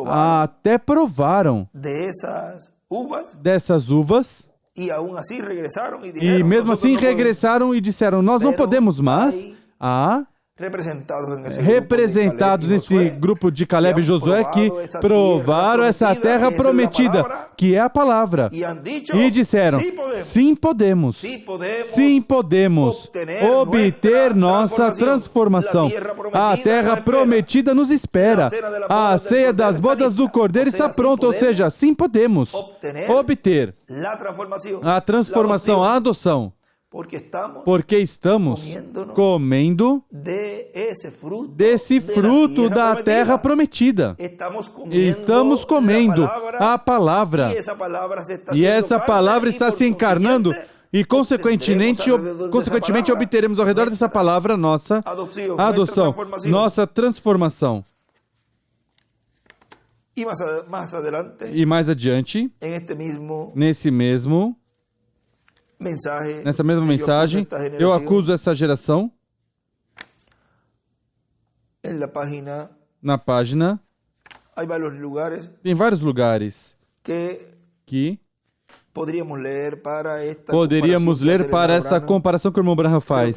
até provaram dessas uvas, e mesmo assim regressaram e disseram, nós não podemos mais. Representados nesse grupo de Caleb e Josué que provaram essa terra prometida, que é a palavra, e disseram, sim podemos obter nossa transformação. A terra prometida nos espera. A ceia das bodas do Cordeiro está pronta, ou seja, sim podemos obter a transformação, a adoção. porque estamos comendo desse fruto da terra prometida. Estamos comendo a palavra, e essa palavra está se encarnando, e consequentemente obteremos ao redor dessa palavra nossa adoção, nossa transformação. E mais adiante, nessa mesma mensagem, eu acuso essa geração. Na página, tem vários lugares que poderíamos ler para essa comparação que o irmão Branham faz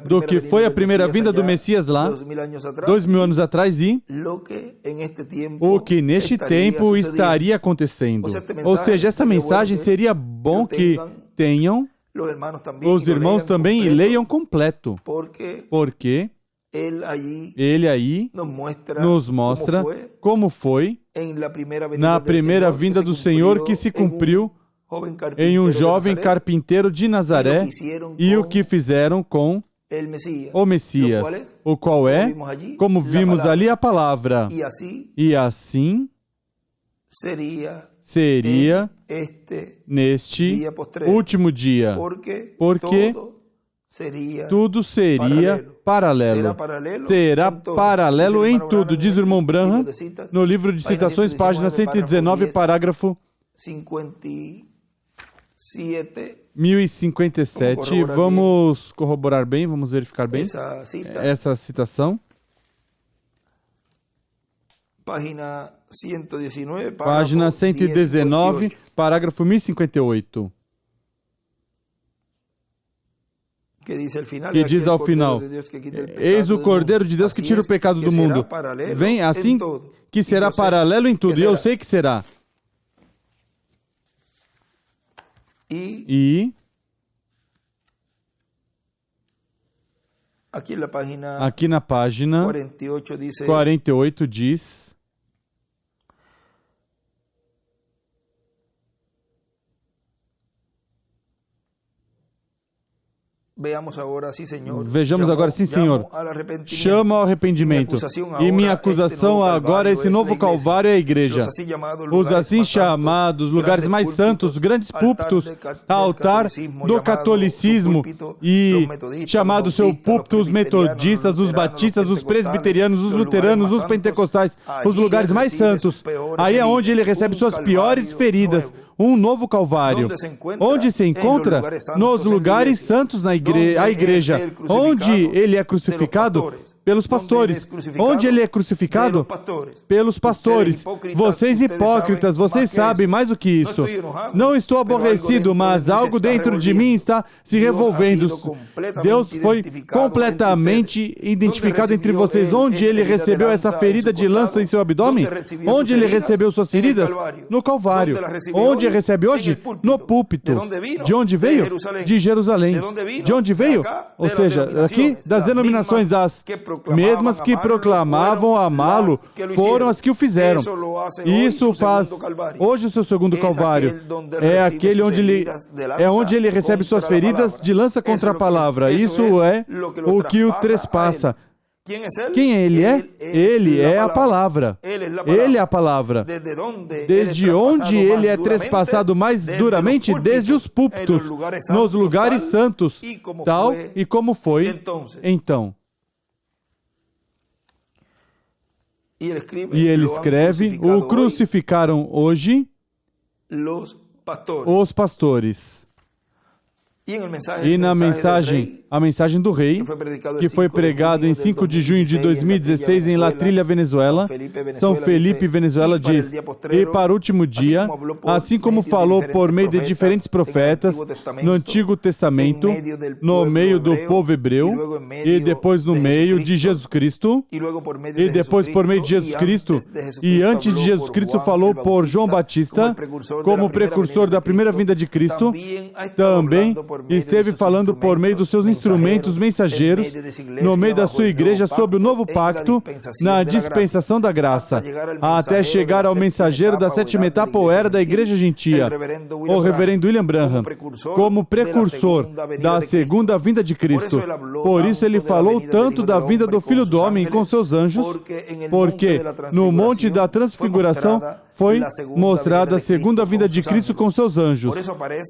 do que foi a primeira vinda do Messias lá, 2000 anos atrás, e o que neste tempo estaria acontecendo. Ou seja, essa mensagem seria bom que tenham os irmãos também e leiam completo, porque ele aí nos mostra como foi na primeira vinda do Senhor, que se cumpriu em um jovem carpinteiro de Nazaré, e o que fizeram com o Messias, o qual é, como vimos ali, a palavra. E assim seria neste último dia, porque tudo seria paralelo. Será paralelo em tudo, diz o irmão Branham, no livro de citações, página 119, parágrafo 1057. Vamos corroborar bem, vamos verificar bem essa citação. Página 119, parágrafo 1058. Que diz ao final: eis o Cordeiro de Deus que tira o pecado do mundo. Vem assim que será paralelo em tudo, e eu sei que será. E aqui na página 48 diz: vejamos agora, sim, Senhor. Chama ao arrependimento. E minha acusação agora é esse novo Calvário é a igreja. Os assim chamados lugares mais santos, grandes púlpitos, altar do catolicismo, e chamados seu púlpito os metodistas, os batistas, os presbiterianos, os luteranos, os pentecostais, os lugares mais santos. Aí é onde ele recebe suas piores feridas. Um novo Calvário. Onde se encontra? Nos lugares santos, a igreja. Onde ele é crucificado? Pelos pastores. Onde ele é crucificado? Pelos pastores. Vocês hipócritas, vocês sabem mais do que isso. Não estou aborrecido, mas algo dentro de mim está se revolvendo. Deus foi completamente identificado entre vocês. Onde ele recebeu essa ferida de lança em seu abdômen? Onde ele recebeu suas feridas? No Calvário. Onde ele recebe hoje? No púlpito. De onde veio? De Jerusalém. De onde veio? Ou seja, aqui das denominações das mesmas que proclamavam amá-lo, foram as que o fizeram. Isso faz hoje o seu segundo Calvário. É aquele onde ele recebe suas feridas de lança contra a palavra. Isso é o que o trespassa. Quem ele é? Ele é a palavra. Ele é a palavra. Desde onde ele é trespassado mais duramente? Desde os púlpitos, nos lugares santos, tal e como foi então. E ele escreve: o crucificaram hoje os pastores. E na mensagem, a mensagem do rei, que foi pregada em 5 de junho de 2016 em La Trilha, Venezuela, São Felipe, Venezuela, diz: e para o último dia, assim como falou por meio de diferentes profetas no Antigo Testamento, no meio do povo hebreu, e depois no meio de Jesus Cristo, e depois por meio de Jesus Cristo, e antes de Jesus Cristo falou por João Batista, como precursor da primeira vinda de Cristo, também esteve falando por meio dos seus instrumentos mensageiros, no meio da sua igreja, sob o novo pacto, na dispensação da graça, até chegar ao mensageiro da sétima etapa ou era da igreja gentia, o reverendo William Branham, como precursor da segunda vinda de Cristo. Por isso ele falou tanto da vinda do Filho do Homem com seus anjos, porque no Monte da Transfiguração foi mostrada a segunda vinda de Cristo com seus anjos.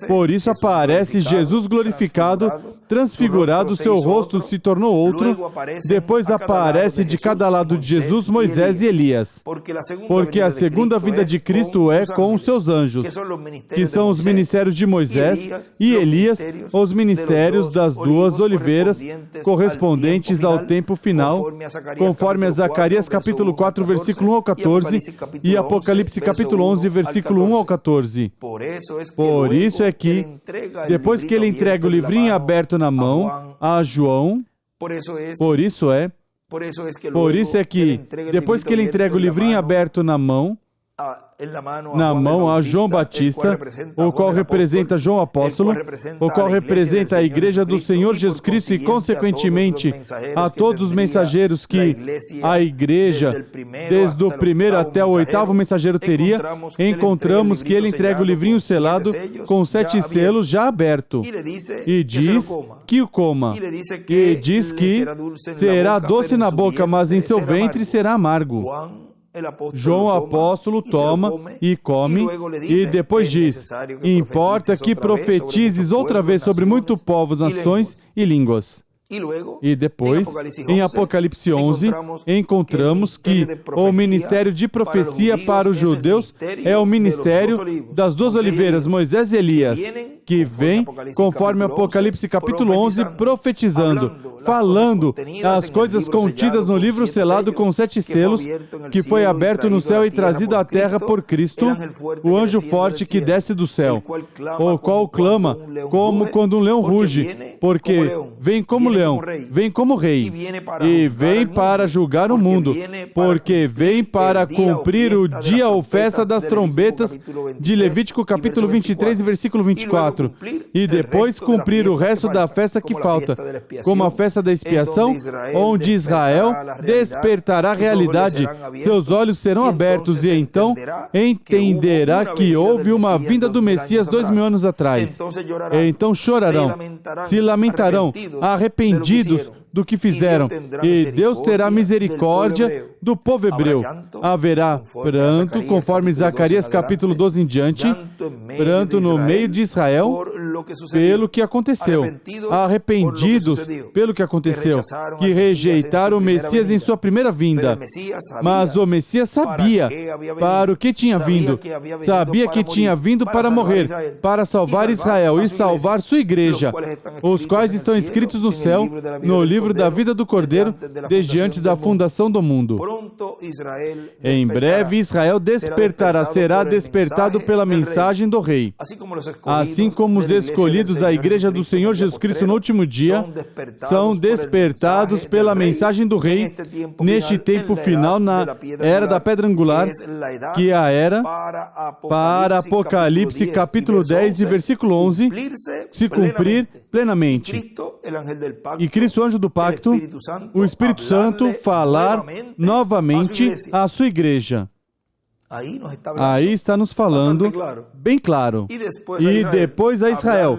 Por isso aparece Jesus glorificado, transfigurado, seu rosto se tornou outro. Depois aparece de cada lado de Jesus Moisés e Elias. Porque a segunda vinda de Cristo é com os seus anjos, que são os ministérios de Moisés e Elias, os ministérios das duas oliveiras, correspondentes ao tempo final, conforme a Zacarias capítulo 4, versículo 1 ao 14, e Apocalipse capítulo 11, versículo 1 ao 14. Por isso é que, depois que ele entrega o livrinho aberto na mão a João, por isso é que, depois que ele entrega o livrinho aberto na mão a João Batista, o qual representa João Apóstolo, o qual representa a Igreja do Senhor Jesus Cristo e, consequentemente, a todos os mensageiros que a Igreja, desde o primeiro até o oitavo mensageiro teria, encontramos que ele entrega o livrinho selado com 7 selos já aberto e diz que o coma, e diz que será doce na boca, mas em seu ventre será amargo. João Apóstolo toma e come, e depois diz: importa que profetizes outra vez sobre muitos povos, nações e línguas. E depois, em Apocalipse 11, encontramos que o ministério de profecia para os judeus é o ministério das duas oliveiras, Moisés e Elias, que vem, conforme Apocalipse capítulo 11, profetizando, falando as coisas contidas no livro selado com 7 selos, que foi aberto no céu e trazido à terra por Cristo, o anjo forte que desce do céu, o qual clama como quando um leão ruge, porque vem como leão, vem como rei, e vem para julgar o mundo, porque vem para cumprir o dia ou festa das trombetas de Levítico capítulo 23, versículo 24, e depois cumprir o resto da festa que falta, como a festa da expiação, onde Israel despertará a realidade, seus olhos serão abertos, e então entenderá que houve uma vinda do Messias 2000 anos atrás. Então chorarão, se lamentarão, arrependidos do que fizeram, e Deus terá misericórdia do povo hebreu. Haverá pranto, conforme Zacarias capítulo 12 em diante, pranto no meio de Israel pelo que aconteceu, arrependidos pelo que aconteceu, que rejeitaram o Messias em sua primeira vinda. Mas o Messias sabia para o que tinha vindo, sabia que tinha vindo para morrer, para salvar Israel e salvar sua igreja, os quais estão escritos no céu, no livro da vida do Cordeiro, desde antes da fundação do mundo. Em breve Israel despertará, será despertado pela mensagem do Rei. Assim como os escolhidos da Igreja do Senhor Jesus Cristo no último dia são despertados pela mensagem do Rei neste tempo final, na era da pedra angular, que é a era para Apocalipse capítulo 10 e versículo 11 se cumprir plenamente. E Cristo, anjo do pacto, o Espírito Santo, falar novamente à sua igreja. Aí está nos falando bem claro. E depois a Israel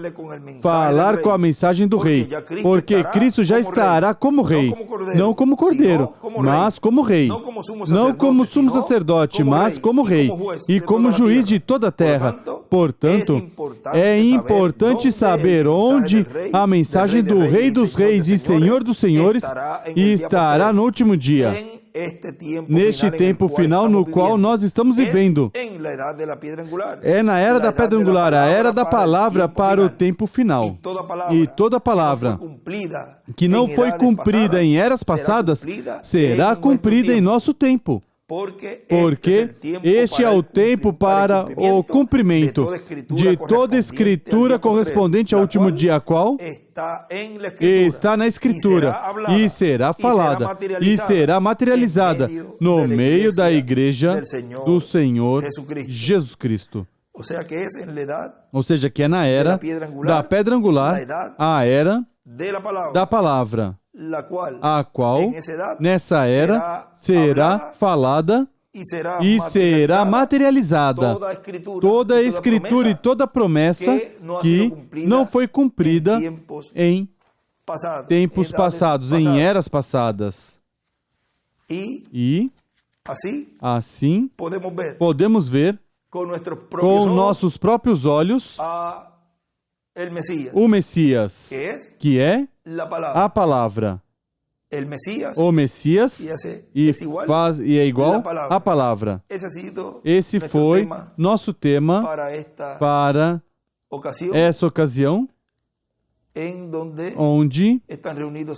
falar com a mensagem do Rei, porque Cristo já estará como Rei, não como Cordeiro, mas como Rei, não como sumo sacerdote, mas como Rei e como juiz de toda a terra. Portanto, é importante saber onde a mensagem do Rei dos Reis e Senhor dos Senhores estará no último dia, neste tempo final no qual nós estamos vivendo. É na era da pedra angular, a era da palavra para o tempo final. E toda palavra que não foi cumprida em eras passadas será cumprida em nosso tempo. Porque este é o tempo para o cumprimento de toda escritura correspondente ao último dia, a qual está na Escritura, e será falada, e será materializada no meio da Igreja do Senhor Jesus Cristo. Ou seja, que é na era da pedra angular, a era da palavra, a qual nessa era será falada e será materializada toda a Escritura e toda a promessa que não foi cumprida em tempos passados, em eras passadas. E assim podemos ver com nossos próprios olhos o Messias, que é a palavra. O Messias e é igual à palavra. Esse foi nosso tema para essa ocasião, onde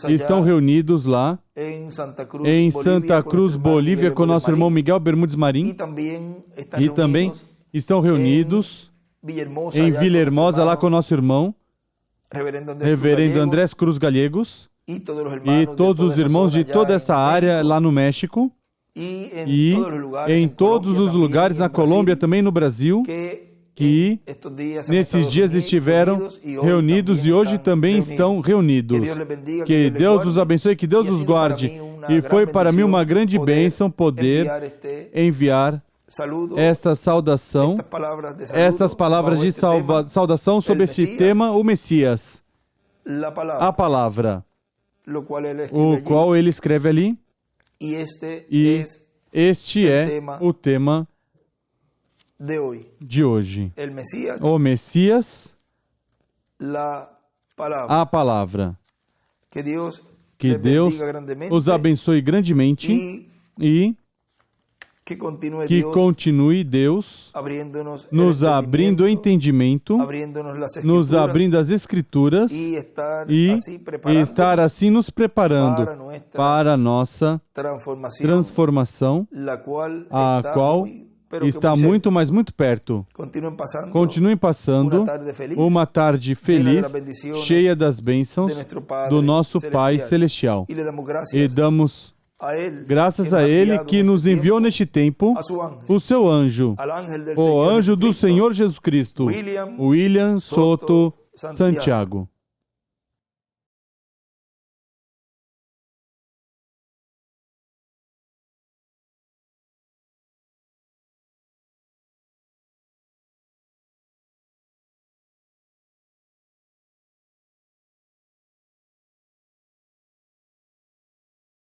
estão reunidos lá em Santa Cruz, Bolívia, com nosso irmão Miguel Bermudes Marim, e também estão reunidos em Villahermosa, lá com nosso irmão Reverendo Andrés Cruz Gallegos, e todos os irmãos de toda essa área lá no México, e em todos os lugares, na Colômbia, também no Brasil, que nesses dias estiveram reunidos e hoje também estão reunidos. Que Deus os abençoe, que Deus os guarde. E foi para mim uma grande bênção poder enviar esta saudação, essas palavras de saudação sobre este tema, o Messias, a palavra, o qual ele escreve ali, e este é o tema de hoje. O Messias, a palavra. Que Deus os abençoe grandemente e que continue Deus nos abrindo o entendimento, nos abrindo as Escrituras e estar assim nos preparando para a nossa transformação, a qual está muito, mas muito perto. Continuem passando uma tarde feliz, cheia das bênçãos do nosso Pai Celestial. E damos graças a Ele que nos enviou neste tempo o seu anjo, o anjo do Senhor Jesus Cristo, William Soto Santiago.